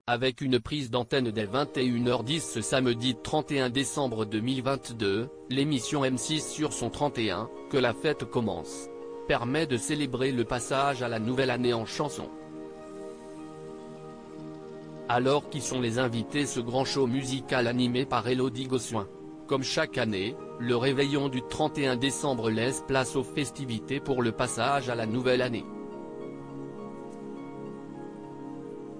avec une prise d'antenne dès 21h10 ce samedi 31 décembre 2022, l'émission M6 sur son 31, Que la fête commence, permet de célébrer le passage à la nouvelle année en chanson. Alors qui sont les invités ce grand show musical animé par Elodie Gossuin? Comme chaque année, le réveillon du 31 décembre laisse place aux festivités pour le passage à la nouvelle année.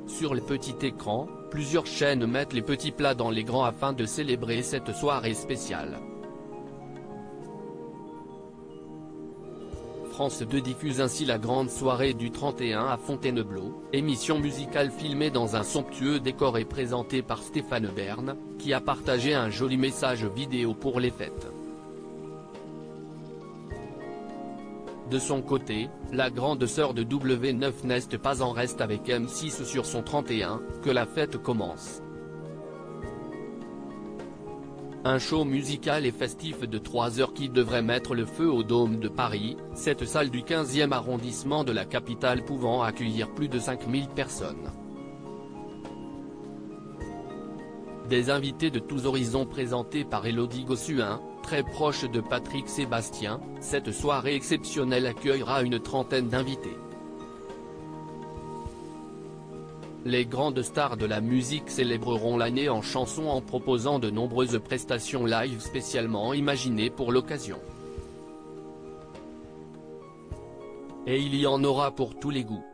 Sur le petit écran, plusieurs chaînes mettent les petits plats dans les grands afin de célébrer cette soirée spéciale. France 2 diffuse ainsi la grande soirée du 31 à Fontainebleau, émission musicale filmée dans un somptueux décor et présentée par Stéphane Bern, qui a partagé un joli message vidéo pour les fêtes. De son côté, la grande sœur de W9 n'est pas en reste avec M6 sur son 31, Que la fête commence. Un show musical et festif de 3 heures qui devrait mettre le feu au Dôme de Paris, cette salle du 15e arrondissement de la capitale pouvant accueillir plus de 5000 personnes. Des invités de tous horizons présentés par Elodie Gossuin, très proche de Patrick Sébastien, cette soirée exceptionnelle accueillera une trentaine d'invités. Les grandes stars de la musique célébreront l'année en chanson en proposant de nombreuses prestations live spécialement imaginées pour l'occasion. Et il y en aura pour tous les goûts.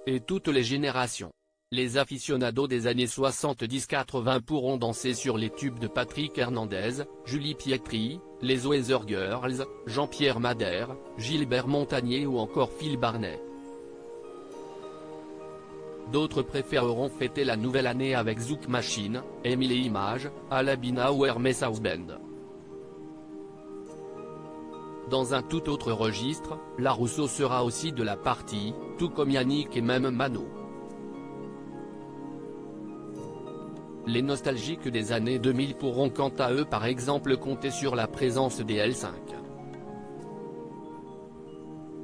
Et toutes les générations. Les aficionados des années 70-80 pourront danser sur les tubes de Patrick Hernandez, Julie Pietri, les Weather Girls, Jean-Pierre Madère, Gilbert Montagné ou encore Phil Barnet. D'autres préféreront fêter la nouvelle année avec Zouk Machine, Émile et Images, Alabina ou Hermès House Band. Dans un tout autre registre, La Rousseau sera aussi de la partie, tout comme Yannick et même Mano. Les nostalgiques des années 2000 pourront quant à eux par exemple compter sur la présence des L5.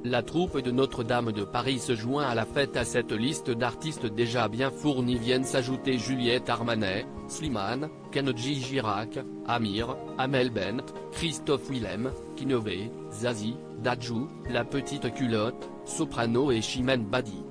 La troupe de Notre-Dame de Paris se joint à la fête. À cette liste d'artistes déjà bien fournis viennent s'ajouter Juliette Armanet, Slimane, Kenji Girac, Amir, Amel Bent, Christophe Willem, Kinové, Zazie, Dadju, La Petite Culotte, Soprano et Chimène Badi.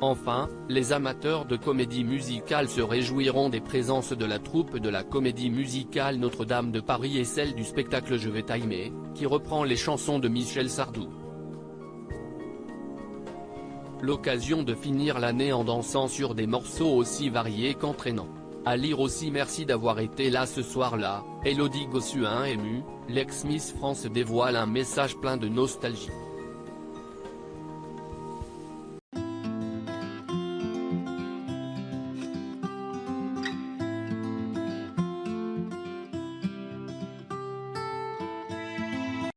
Enfin, les amateurs de comédie musicale se réjouiront des présences de la troupe de la comédie musicale Notre-Dame de Paris et celle du spectacle Je vais t'aimer, qui reprend les chansons de Michel Sardou. L'occasion de finir l'année en dansant sur des morceaux aussi variés qu'entraînants. À lire aussi. Merci d'avoir été là ce soir-là, Elodie Gossuin émue, l'ex-Miss France dévoile un message plein de nostalgie.